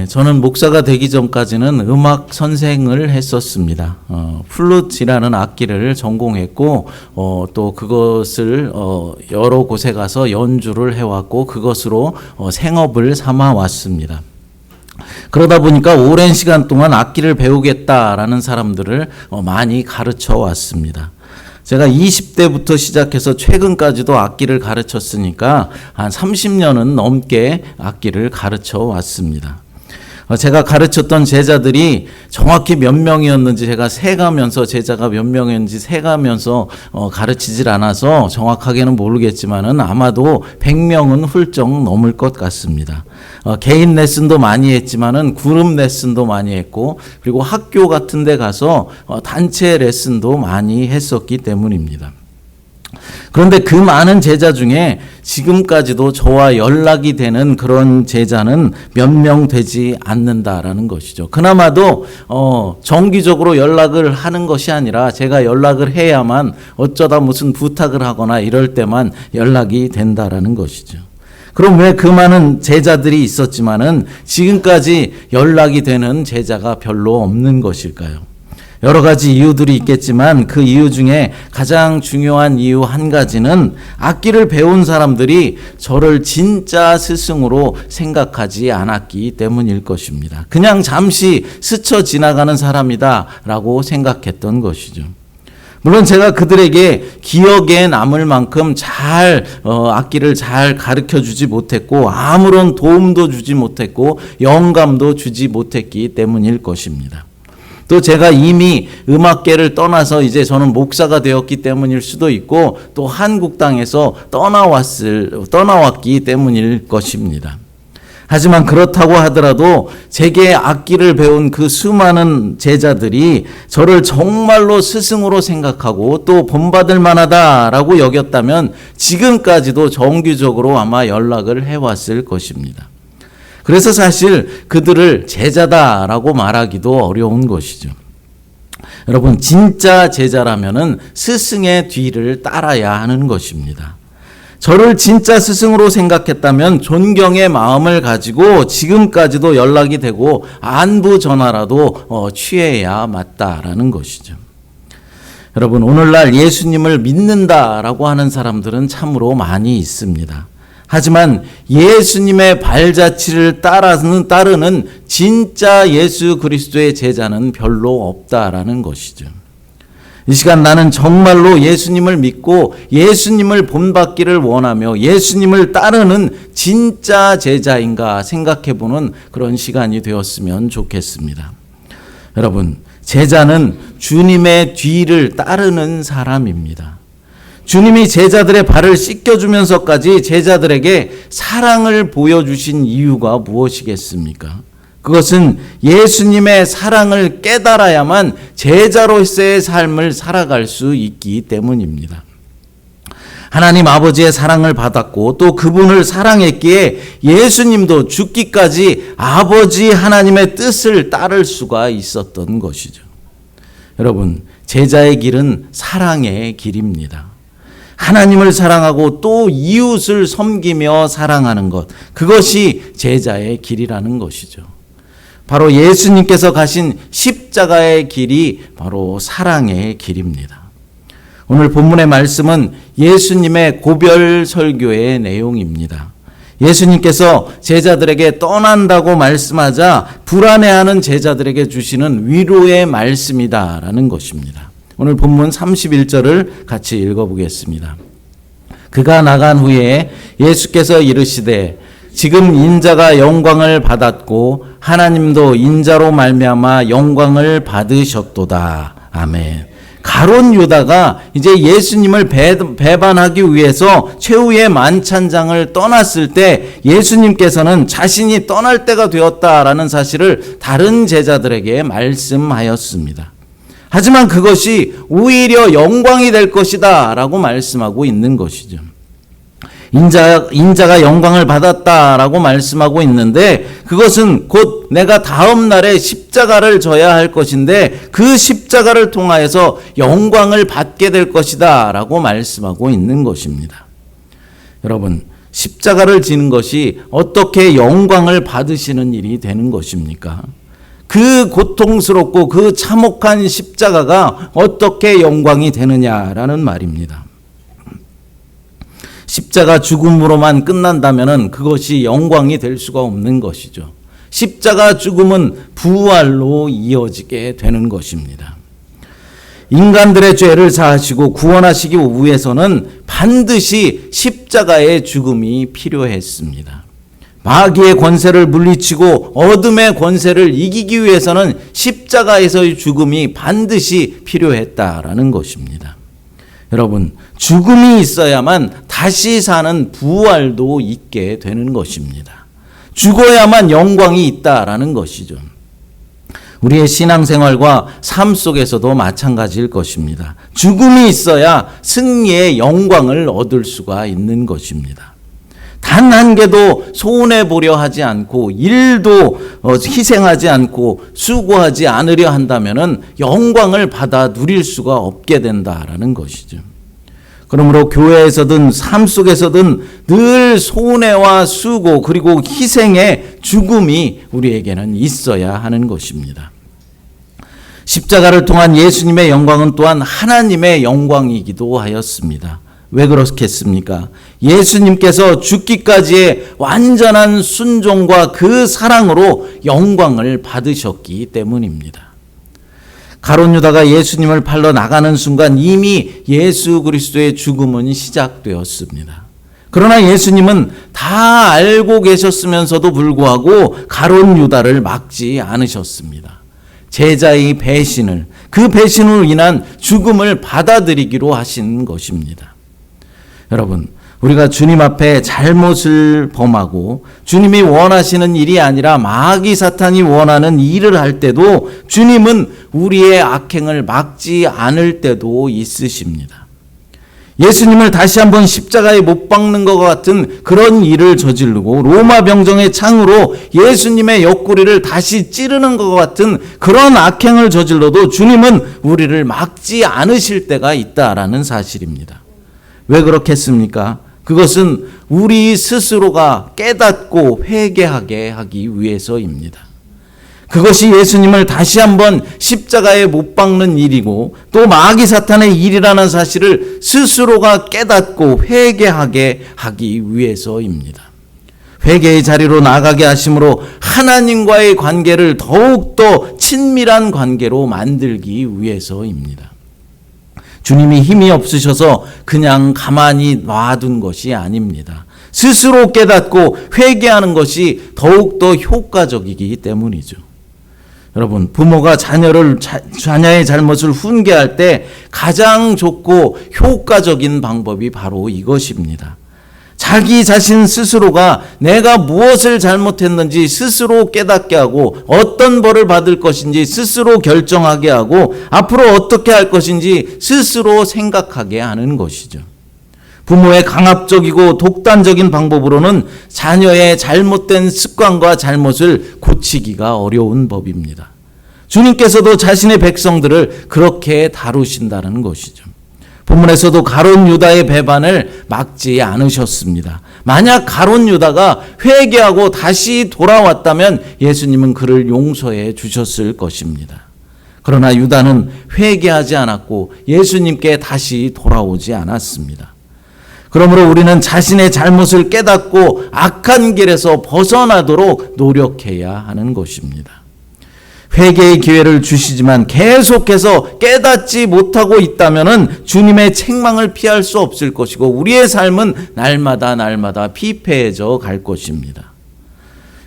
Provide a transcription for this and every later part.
저는 목사가 되기 전까지는 음악 선생을 했었습니다. 플룻이라는 악기를 전공했고, 또 그것을 여러 곳에 가서 연주를 해왔고, 그것으로 생업을 삼아 왔습니다. 그러다 보니까 오랜 시간 동안 악기를 배우겠다라는 사람들을 많이 가르쳐 왔습니다. 제가 20대부터 시작해서 최근까지도 악기를 가르쳤으니까 한 30년은 넘게 악기를 가르쳐 왔습니다. 제가 가르쳤던 제자들이 정확히 몇 명이었는지 제가 세가면서 제자가 몇 명이었는지 세가면서 가르치질 않아서 정확하게는 모르겠지만은 아마도 100명은 훌쩍 넘을 것 같습니다. 개인 레슨도 많이 했지만은 그룹 레슨도 많이 했고, 그리고 학교 같은 데 가서 단체 레슨도 많이 했었기 때문입니다. 그런데 그 많은 제자 중에 지금까지도 저와 연락이 되는 그런 제자는 몇 명 되지 않는다라는 것이죠. 그나마도 정기적으로 연락을 하는 것이 아니라 제가 연락을 해야만, 어쩌다 무슨 부탁을 하거나 이럴 때만 연락이 된다라는 것이죠. 그럼 왜 그 많은 제자들이 있었지만은 지금까지 연락이 되는 제자가 별로 없는 것일까요? 여러 가지 이유들이 있겠지만 그 이유 중에 가장 중요한 이유 한 가지는 악기를 배운 사람들이 저를 진짜 스승으로 생각하지 않았기 때문일 것입니다. 그냥 잠시 스쳐 지나가는 사람이다 라고 생각했던 것이죠. 물론 제가 그들에게 기억에 남을 만큼 악기를 잘 가르쳐 주지 못했고, 아무런 도움도 주지 못했고, 영감도 주지 못했기 때문일 것입니다. 또 제가 이미 음악계를 떠나서 이제 저는 목사가 되었기 때문일 수도 있고, 또 한국 땅에서 떠나왔기 때문일 것입니다. 하지만 그렇다고 하더라도 제게 악기를 배운 그 수많은 제자들이 저를 정말로 스승으로 생각하고 또 본받을 만하다라고 여겼다면 지금까지도 정기적으로 아마 연락을 해왔을 것입니다. 그래서 사실 그들을 제자다라고 말하기도 어려운 것이죠. 여러분, 진짜 제자라면은 스승의 뒤를 따라야 하는 것입니다. 저를 진짜 스승으로 생각했다면 존경의 마음을 가지고 지금까지도 연락이 되고 안부 전화라도 취해야 맞다라는 것이죠. 여러분, 오늘날 예수님을 믿는다라고 하는 사람들은 참으로 많이 있습니다. 하지만 예수님의 발자취를 따르는 진짜 예수 그리스도의 제자는 별로 없다라는 것이죠. 이 시간 나는 정말로 예수님을 믿고 예수님을 본받기를 원하며 예수님을 따르는 진짜 제자인가 생각해보는 그런 시간이 되었으면 좋겠습니다. 여러분, 제자는 주님의 뒤를 따르는 사람입니다. 주님이 제자들의 발을 씻겨주면서까지 제자들에게 사랑을 보여주신 이유가 무엇이겠습니까? 그것은 예수님의 사랑을 깨달아야만 제자로서의 삶을 살아갈 수 있기 때문입니다. 하나님 아버지의 사랑을 받았고 또 그분을 사랑했기에 예수님도 죽기까지 아버지 하나님의 뜻을 따를 수가 있었던 것이죠. 여러분, 제자의 길은 사랑의 길입니다. 하나님을 사랑하고 또 이웃을 섬기며 사랑하는 것, 그것이 제자의 길이라는 것이죠. 바로 예수님께서 가신 십자가의 길이 바로 사랑의 길입니다. 오늘 본문의 말씀은 예수님의 고별 설교의 내용입니다. 예수님께서 제자들에게 떠난다고 말씀하자 불안해하는 제자들에게 주시는 위로의 말씀이다라는 것입니다. 오늘 본문 31절을 같이 읽어보겠습니다. 그가 나간 후에 예수께서 이르시되 지금 인자가 영광을 받았고 하나님도 인자로 말미암아 영광을 받으셨도다. 아멘. 가룟 유다가 이제 예수님을 배반하기 위해서 최후의 만찬장을 떠났을 때 예수님께서는 자신이 떠날 때가 되었다라는 사실을 다른 제자들에게 말씀하였습니다. 하지만 그것이 오히려 영광이 될 것이다 라고 말씀하고 있는 것이죠. 인자가 영광을 받았다라고 말씀하고 있는데 그것은 곧 내가 다음 날에 십자가를 져야 할 것인데 그 십자가를 통하여서 영광을 받게 될 것이다 라고 말씀하고 있는 것입니다. 여러분, 십자가를 지는 것이 어떻게 영광을 받으시는 일이 되는 것입니까? 그 고통스럽고 그 참혹한 십자가가 어떻게 영광이 되느냐라는 말입니다. 십자가 죽음으로만 끝난다면 그것이 영광이 될 수가 없는 것이죠. 십자가 죽음은 부활로 이어지게 되는 것입니다. 인간들의 죄를 사하시고 구원하시기 위해서는 반드시 십자가의 죽음이 필요했습니다. 마귀의 권세를 물리치고 어둠의 권세를 이기기 위해서는 십자가에서의 죽음이 반드시 필요했다라는 것입니다. 여러분, 죽음이 있어야만 다시 사는 부활도 있게 되는 것입니다. 죽어야만 영광이 있다라는 것이죠. 우리의 신앙생활과 삶 속에서도 마찬가지일 것입니다. 죽음이 있어야 승리의 영광을 얻을 수가 있는 것입니다. 단 한 개도 손해보려 하지 않고 일도 희생하지 않고 수고하지 않으려 한다면 영광을 받아 누릴 수가 없게 된다라는 것이죠. 그러므로 교회에서든 삶 속에서든 늘 손해와 수고 그리고 희생의 죽음이 우리에게는 있어야 하는 것입니다. 십자가를 통한 예수님의 영광은 또한 하나님의 영광이기도 하였습니다. 왜 그렇겠습니까? 예수님께서 죽기까지의 완전한 순종과 그 사랑으로 영광을 받으셨기 때문입니다. 가룟 유다가 예수님을 팔러 나가는 순간 이미 예수 그리스도의 죽음은 시작되었습니다. 그러나 예수님은 다 알고 계셨으면서도 불구하고 가룟 유다를 막지 않으셨습니다. 제자의 배신을, 그 배신으로 인한 죽음을 받아들이기로 하신 것입니다. 여러분, 우리가 주님 앞에 잘못을 범하고 주님이 원하시는 일이 아니라 마귀 사탄이 원하는 일을 할 때도 주님은 우리의 악행을 막지 않을 때도 있으십니다. 예수님을 다시 한번 십자가에 못 박는 것 같은 그런 일을 저지르고 로마 병정의 창으로 예수님의 옆구리를 다시 찌르는 것 같은 그런 악행을 저질러도 주님은 우리를 막지 않으실 때가 있다라는 사실입니다. 왜 그렇겠습니까? 그것은 우리 스스로가 깨닫고 회개하게 하기 위해서입니다. 그것이 예수님을 다시 한번 십자가에 못 박는 일이고 또 마귀 사탄의 일이라는 사실을 스스로가 깨닫고 회개하게 하기 위해서입니다. 회개의 자리로 나가게 하심으로 하나님과의 관계를 더욱더 친밀한 관계로 만들기 위해서입니다. 주님이 힘이 없으셔서 그냥 가만히 놔둔 것이 아닙니다. 스스로 깨닫고 회개하는 것이 더욱더 효과적이기 때문이죠. 여러분, 부모가 자녀의 잘못을 훈계할 때 가장 좋고 효과적인 방법이 바로 이것입니다. 자기 자신 스스로가 내가 무엇을 잘못했는지 스스로 깨닫게 하고 어떤 벌을 받을 것인지 스스로 결정하게 하고 앞으로 어떻게 할 것인지 스스로 생각하게 하는 것이죠. 부모의 강압적이고 독단적인 방법으로는 자녀의 잘못된 습관과 잘못을 고치기가 어려운 법입니다. 주님께서도 자신의 백성들을 그렇게 다루신다는 것이죠. 본문에서도 가룟 유다의 배반을 막지 않으셨습니다. 만약 가룟 유다가 회개하고 다시 돌아왔다면 예수님은 그를 용서해 주셨을 것입니다. 그러나 유다는 회개하지 않았고 예수님께 다시 돌아오지 않았습니다. 그러므로 우리는 자신의 잘못을 깨닫고 악한 길에서 벗어나도록 노력해야 하는 것입니다. 회개의 기회를 주시지만 계속해서 깨닫지 못하고 있다면 주님의 책망을 피할 수 없을 것이고 우리의 삶은 날마다 피폐해져 갈 것입니다.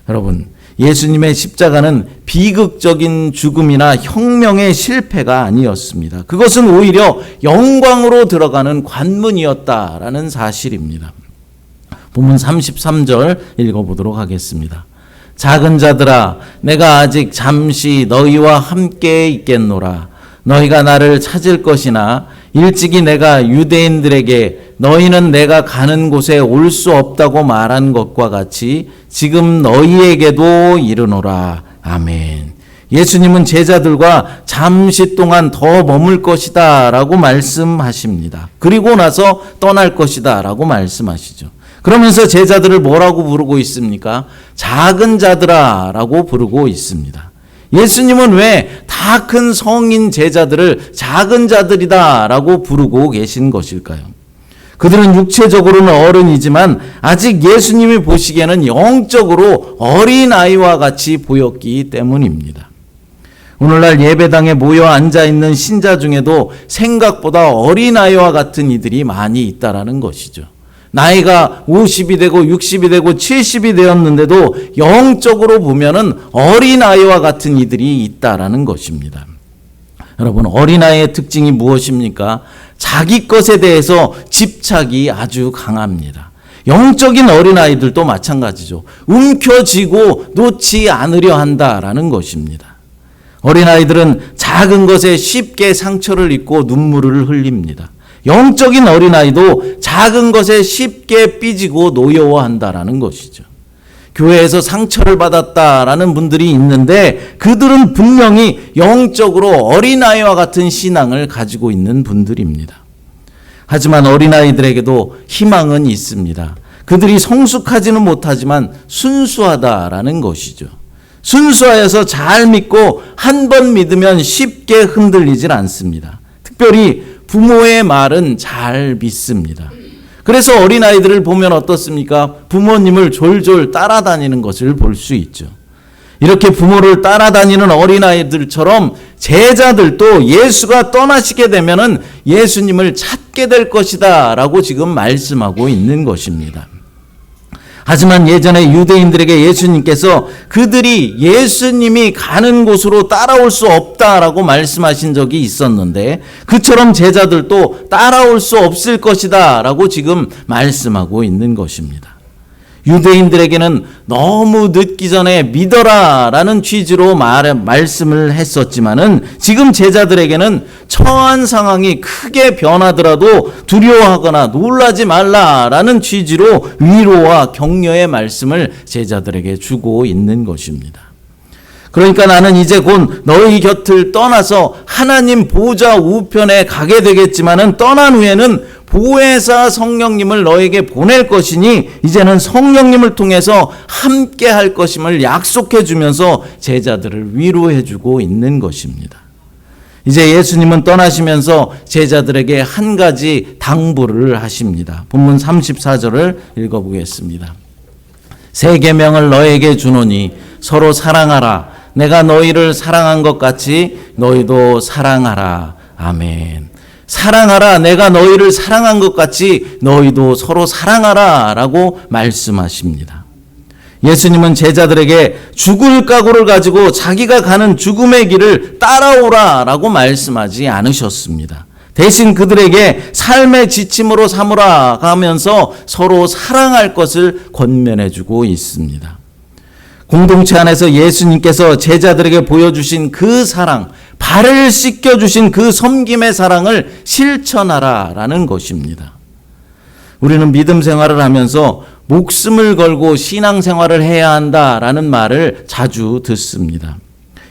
여러분, 예수님의 십자가는 비극적인 죽음이나 혁명의 실패가 아니었습니다. 그것은 오히려 영광으로 들어가는 관문이었다라는 사실입니다. 본문 33절 읽어보도록 하겠습니다. 작은 자들아, 내가 아직 잠시 너희와 함께 있겠노라. 너희가 나를 찾을 것이나 일찍이 내가 유대인들에게 너희는 내가 가는 곳에 올 수 없다고 말한 것과 같이 지금 너희에게도 이르노라. 아멘. 예수님은 제자들과 잠시 동안 더 머물 것이다 라고 말씀하십니다. 그리고 나서 떠날 것이다 라고 말씀하시죠. 그러면서 제자들을 뭐라고 부르고 있습니까? 작은 자들아 라고 부르고 있습니다. 예수님은 왜 다 큰 성인 제자들을 작은 자들이다 라고 부르고 계신 것일까요? 그들은 육체적으로는 어른이지만 아직 예수님이 보시기에는 영적으로 어린아이와 같이 보였기 때문입니다. 오늘날 예배당에 모여 앉아있는 신자 중에도 생각보다 어린아이와 같은 이들이 많이 있다라는 것이죠. 나이가 50이 되고 60이 되고 70이 되었는데도 영적으로 보면은 어린아이와 같은 이들이 있다라는 것입니다. 여러분, 어린아이의 특징이 무엇입니까? 자기 것에 대해서 집착이 아주 강합니다. 영적인 어린아이들도 마찬가지죠. 움켜쥐고 놓지 않으려 한다라는 것입니다. 어린아이들은 작은 것에 쉽게 상처를 입고 눈물을 흘립니다. 영적인 어린아이도 작은 것에 쉽게 삐지고 노여워한다라는 것이죠. 교회에서 상처를 받았다라는 분들이 있는데 그들은 분명히 영적으로 어린아이와 같은 신앙을 가지고 있는 분들입니다. 하지만 어린아이들에게도 희망은 있습니다. 그들이 성숙하지는 못하지만 순수하다라는 것이죠. 순수하여서 잘 믿고 한 번 믿으면 쉽게 흔들리질 않습니다. 특별히 부모의 말은 잘 믿습니다. 그래서 어린아이들을 보면 어떻습니까? 부모님을 졸졸 따라다니는 것을 볼 수 있죠. 이렇게 부모를 따라다니는 어린아이들처럼 제자들도 예수가 떠나시게 되면은 예수님을 찾게 될 것이다 라고 지금 말씀하고 있는 것입니다. 하지만 예전에 유대인들에게 예수님께서 그들이 예수님이 가는 곳으로 따라올 수 없다라고 말씀하신 적이 있었는데 그처럼 제자들도 따라올 수 없을 것이다 라고 지금 말씀하고 있는 것입니다. 유대인들에게는 너무 늦기 전에 믿어라 라는 취지로 말씀을 했었지만은 지금 제자들에게는 처한 상황이 크게 변하더라도 두려워하거나 놀라지 말라라는 취지로 위로와 격려의 말씀을 제자들에게 주고 있는 것입니다. 그러니까 나는 이제 곧 너희 곁을 떠나서 하나님 보좌 우편에 가게 되겠지만은 떠난 후에는 보혜사 성령님을 너에게 보낼 것이니 이제는 성령님을 통해서 함께 할 것임을 약속해 주면서 제자들을 위로해 주고 있는 것입니다. 이제 예수님은 떠나시면서 제자들에게 한 가지 당부를 하십니다. 본문 34절을 읽어보겠습니다. 새 계명을 너에게 주노니 서로 사랑하라. 내가 너희를 사랑한 것 같이 너희도 사랑하라. 아멘. 사랑하라. 내가 너희를 사랑한 것 같이 너희도 서로 사랑하라 라고 말씀하십니다. 예수님은 제자들에게 죽을 각오를 가지고 자기가 가는 죽음의 길을 따라오라 라고 말씀하지 않으셨습니다. 대신 그들에게 삶의 지침으로 삼으라 하면서 서로 사랑할 것을 권면해 주고 있습니다. 공동체 안에서 예수님께서 제자들에게 보여주신 그 사랑, 발을 씻겨주신 그 섬김의 사랑을 실천하라라는 것입니다. 우리는 믿음 생활을 하면서 목숨을 걸고 신앙생활을 해야 한다라는 말을 자주 듣습니다.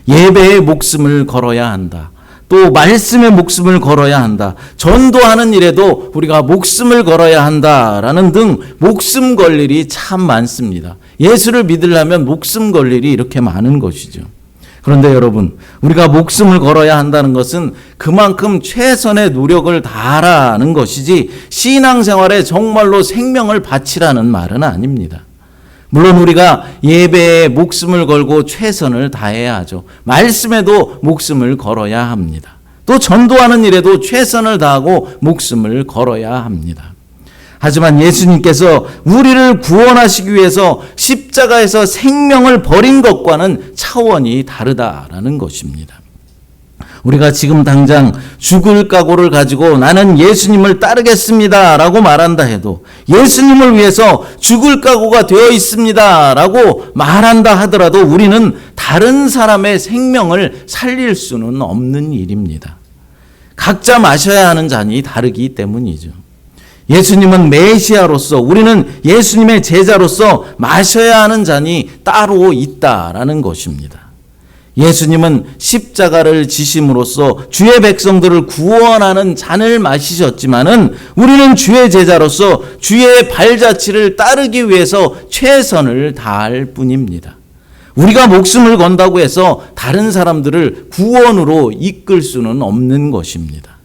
예배에 목숨을 걸어야 한다. 또 말씀에 목숨을 걸어야 한다. 전도하는 일에도 우리가 목숨을 걸어야 한다라는 등 목숨 걸 일이 참 많습니다. 예수를 믿으려면 목숨 걸 일이 이렇게 많은 것이죠. 그런데 여러분, 우리가 목숨을 걸어야 한다는 것은 그만큼 최선의 노력을 다하라는 것이지 신앙생활에 정말로 생명을 바치라는 말은 아닙니다. 물론 우리가 예배에 목숨을 걸고 최선을 다해야 하죠. 말씀에도 목숨을 걸어야 합니다. 또 전도하는 일에도 최선을 다하고 목숨을 걸어야 합니다. 하지만 예수님께서 우리를 구원하시기 위해서 십자가에서 생명을 버린 것과는 차원이 다르다라는 것입니다. 우리가 지금 당장 죽을 각오를 가지고 나는 예수님을 따르겠습니다 라고 말한다 해도 예수님을 위해서 죽을 각오가 되어 있습니다 라고 말한다 하더라도 우리는 다른 사람의 생명을 살릴 수는 없는 일입니다. 각자 마셔야 하는 잔이 다르기 때문이죠. 예수님은 메시아로서 우리는 예수님의 제자로서 마셔야 하는 잔이 따로 있다라는 것입니다. 예수님은 십자가를 지심으로써 주의 백성들을 구원하는 잔을 마시셨지만은 우리는 주의 제자로서 주의 발자취를 따르기 위해서 최선을 다할 뿐입니다. 우리가 목숨을 건다고 해서 다른 사람들을 구원으로 이끌 수는 없는 것입니다.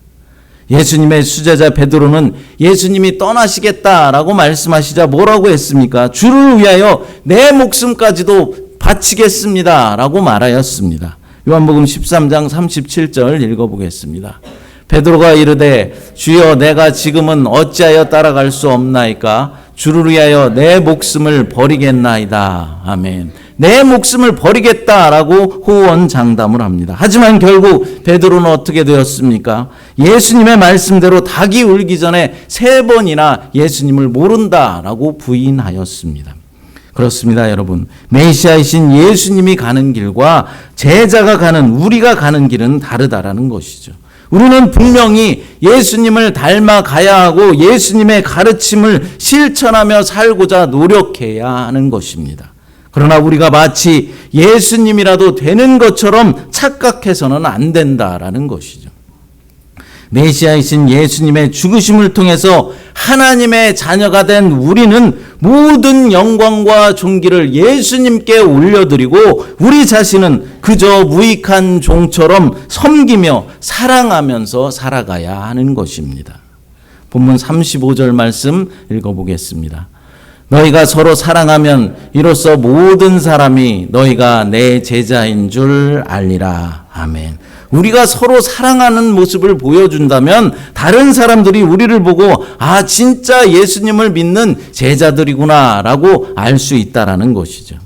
예수님의 수제자 베드로는 예수님이 떠나시겠다라고 말씀하시자 뭐라고 했습니까? 주를 위하여 내 목숨까지도 바치겠습니다 라고 말하였습니다. 요한복음 13장 37절 읽어보겠습니다. 베드로가 이르되 주여 내가 지금은 어찌하여 따라갈 수 없나이까? 주를 위하여 내 목숨을 버리겠나이다. 아멘. 내 목숨을 버리겠다라고 호언장담을 합니다. 하지만 결국 베드로는 어떻게 되었습니까? 예수님의 말씀대로 닭이 울기 전에 3번이나 예수님을 모른다라고 부인하였습니다. 그렇습니다, 여러분. 메시아이신 예수님이 가는 길과 제자가 가는 우리가 가는 길은 다르다라는 것이죠. 우리는 분명히 예수님을 닮아가야 하고 예수님의 가르침을 실천하며 살고자 노력해야 하는 것입니다. 그러나 우리가 마치 예수님이라도 되는 것처럼 착각해서는 안 된다라는 것이죠. 메시아이신 예수님의 죽으심을 통해서 하나님의 자녀가 된 우리는 모든 영광과 존귀를 예수님께 올려드리고 우리 자신은 그저 무익한 종처럼 섬기며 사랑하면서 살아가야 하는 것입니다. 본문 35절 말씀 읽어보겠습니다. 너희가 서로 사랑하면 이로써 모든 사람이 너희가 내 제자인 줄 알리라. 아멘. 우리가 서로 사랑하는 모습을 보여준다면 다른 사람들이 우리를 보고 아 진짜 예수님을 믿는 제자들이구나 라고 알 수 있다라는 것이죠.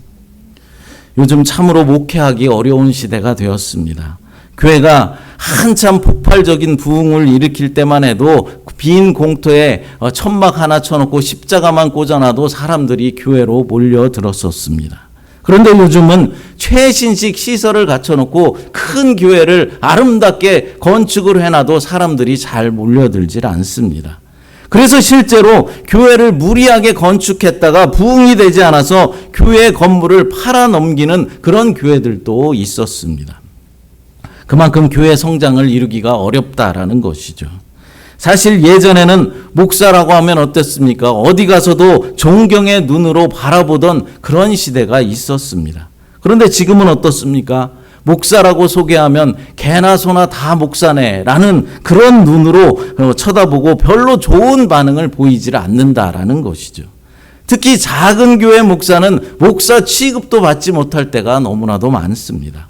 요즘 참으로 목회하기 어려운 시대가 되었습니다. 교회가 한참 폭발적인 부흥을 일으킬 때만 해도 빈 공터에 천막 하나 쳐놓고 십자가만 꽂아놔도 사람들이 교회로 몰려들었었습니다. 그런데 요즘은 최신식 시설을 갖춰놓고 큰 교회를 아름답게 건축을 해놔도 사람들이 잘 몰려들질 않습니다. 그래서 실제로 교회를 무리하게 건축했다가 부흥이 되지 않아서 교회 건물을 팔아넘기는 그런 교회들도 있었습니다. 그만큼 교회 성장을 이루기가 어렵다라는 것이죠. 사실 예전에는 목사라고 하면 어땠습니까? 어디 가서도 존경의 눈으로 바라보던 그런 시대가 있었습니다. 그런데 지금은 어떻습니까? 목사라고 소개하면 개나 소나 다 목사네라는 그런 눈으로 쳐다보고 별로 좋은 반응을 보이질 않는다라는 것이죠. 특히 작은 교회 목사는 목사 취급도 받지 못할 때가 너무나도 많습니다.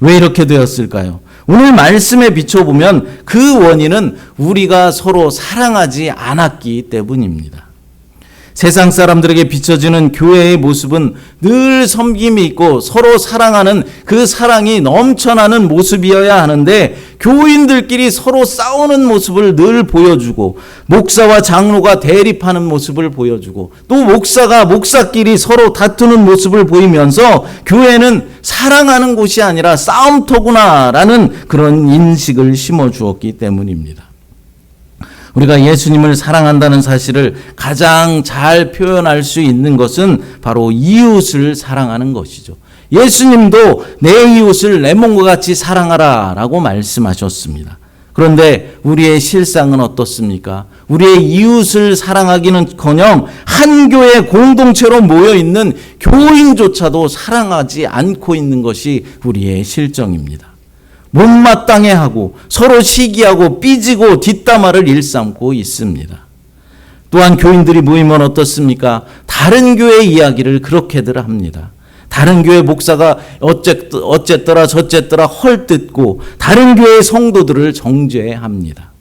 왜 이렇게 되었을까요? 오늘 말씀에 비춰보면 그 원인은 우리가 서로 사랑하지 않았기 때문입니다. 세상 사람들에게 비춰지는 교회의 모습은 늘 섬김이 있고 서로 사랑하는 그 사랑이 넘쳐나는 모습이어야 하는데 교인들끼리 서로 싸우는 모습을 늘 보여주고 목사와 장로가 대립하는 모습을 보여주고 또 목사가 목사끼리 서로 다투는 모습을 보이면서 교회는 사랑하는 곳이 아니라 싸움터구나라는 그런 인식을 심어주었기 때문입니다. 우리가 예수님을 사랑한다는 사실을 가장 잘 표현할 수 있는 것은 바로 이웃을 사랑하는 것이죠. 예수님도 내 이웃을 내 몸과 같이 사랑하라 라고 말씀하셨습니다. 그런데 우리의 실상은 어떻습니까? 우리의 이웃을 사랑하기는커녕 한 교회 공동체로 모여있는 교인조차도 사랑하지 않고 있는 것이 우리의 실정입니다. 못마땅해 하고 서로 시기하고 삐지고 뒷담화를 일삼고 있습니다. 또한 교인들이 모이면 어떻습니까? 다른 교회 이야기를 그렇게들 합니다. 다른 교회 목사가 어쨌더라 저쨌더라 헐뜯고 다른 교회 성도들을 정죄합니다.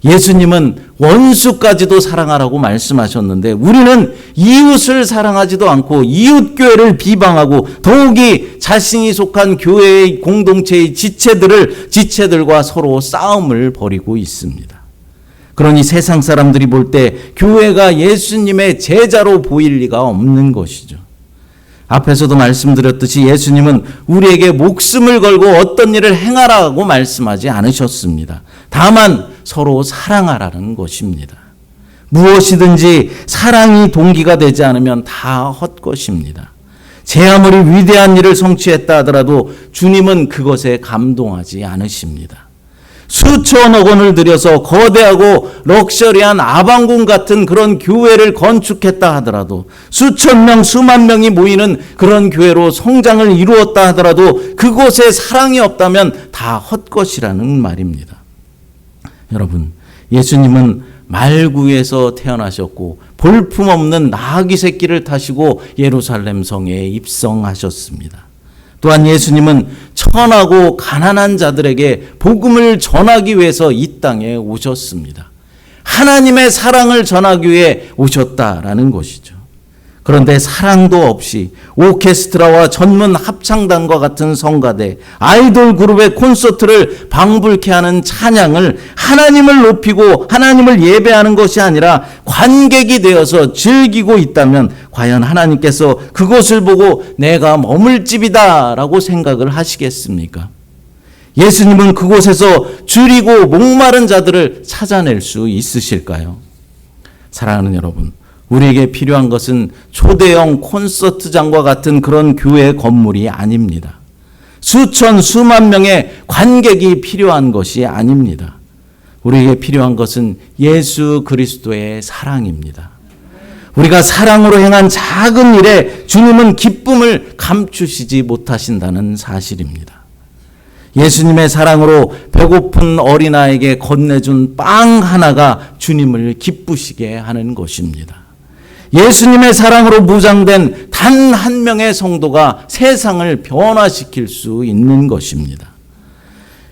예수님은 원수까지도 사랑하라고 말씀하셨는데 우리는 이웃을 사랑하지도 않고 이웃교회를 비방하고 더욱이 자신이 속한 교회의 공동체의 지체들과 서로 싸움을 벌이고 있습니다. 그러니 세상 사람들이 볼 때 교회가 예수님의 제자로 보일 리가 없는 것이죠. 앞에서도 말씀드렸듯이 예수님은 우리에게 목숨을 걸고 어떤 일을 행하라고 말씀하지 않으셨습니다. 다만 서로 사랑하라는 것입니다. 무엇이든지 사랑이 동기가 되지 않으면 다 헛것입니다. 제 아무리 위대한 일을 성취했다 하더라도 주님은 그것에 감동하지 않으십니다. 수천억 원을 들여서 거대하고 럭셔리한 아방궁 같은 그런 교회를 건축했다 하더라도, 수천 명, 수만 명이 모이는 그런 교회로 성장을 이루었다 하더라도 그곳에 사랑이 없다면 다 헛것이라는 말입니다. 여러분, 예수님은 말구에서 태어나셨고 볼품없는 나귀 새끼를 타시고 예루살렘 성에 입성하셨습니다. 또한 예수님은 천하고 가난한 자들에게 복음을 전하기 위해서 이 땅에 오셨습니다. 하나님의 사랑을 전하기 위해 오셨다라는 것이죠. 그런데 사랑도 없이 오케스트라와 전문 합창단과 같은 성가대, 아이돌 그룹의 콘서트를 방불케 하는 찬양을 하나님을 높이고 하나님을 예배하는 것이 아니라 관객이 되어서 즐기고 있다면 과연 하나님께서 그것을 보고 내가 머물 집이다 라고 생각을 하시겠습니까? 예수님은 그곳에서 줄이고 목마른 자들을 찾아낼 수 있으실까요? 사랑하는 여러분, 우리에게 필요한 것은 초대형 콘서트장과 같은 그런 교회 건물이 아닙니다. 수천 수만 명의 관객이 필요한 것이 아닙니다. 우리에게 필요한 것은 예수 그리스도의 사랑입니다. 우리가 사랑으로 행한 작은 일에 주님은 기쁨을 감추시지 못하신다는 사실입니다. 예수님의 사랑으로 배고픈 어린아이에게 건네준 빵 하나가 주님을 기쁘시게 하는 것입니다. 예수님의 사랑으로 무장된 단 한 명의 성도가 세상을 변화시킬 수 있는 것입니다.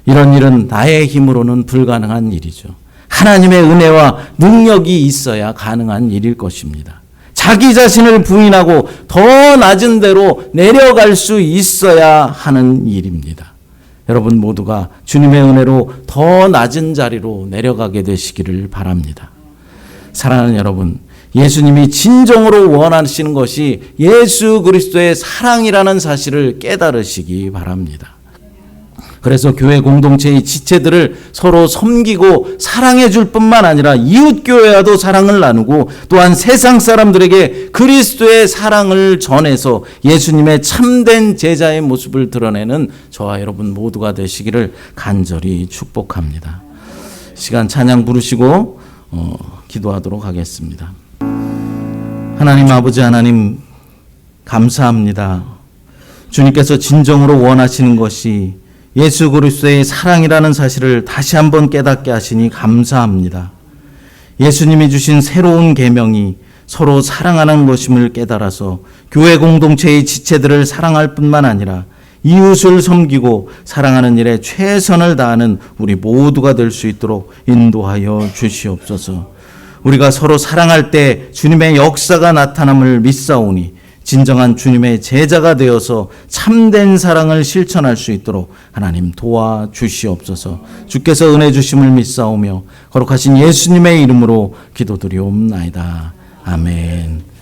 이런 일은 나의 힘으로는 불가능한 일이죠. 하나님의 은혜와 능력이 있어야 가능한 일일 것입니다. 자기 자신을 부인하고 더 낮은 데로 내려갈 수 있어야 하는 일입니다. 여러분 모두가 주님의 은혜로 더 낮은 자리로 내려가게 되시기를 바랍니다. 사랑하는 여러분, 예수님이 진정으로 원하시는 것이 예수 그리스도의 사랑이라는 사실을 깨달으시기 바랍니다. 그래서 교회 공동체의 지체들을 서로 섬기고 사랑해 줄 뿐만 아니라 이웃교회와도 사랑을 나누고 또한 세상 사람들에게 그리스도의 사랑을 전해서 예수님의 참된 제자의 모습을 드러내는 저와 여러분 모두가 되시기를 간절히 축복합니다. 시간 찬양 부르시고 기도하도록 하겠습니다. 하나님 아버지, 하나님 감사합니다. 주님께서 진정으로 원하시는 것이 예수 그리스도의 사랑이라는 사실을 다시 한번 깨닫게 하시니 감사합니다. 예수님이 주신 새로운 계명이 서로 사랑하는 것임을 깨달아서 교회 공동체의 지체들을 사랑할 뿐만 아니라 이웃을 섬기고 사랑하는 일에 최선을 다하는 우리 모두가 될 수 있도록 인도하여 주시옵소서. 우리가 서로 사랑할 때 주님의 역사가 나타남을 믿사오니 진정한 주님의 제자가 되어서 참된 사랑을 실천할 수 있도록 하나님 도와주시옵소서. 주께서 은혜 주심을 믿사오며 거룩하신 예수님의 이름으로 기도드리옵나이다. 아멘.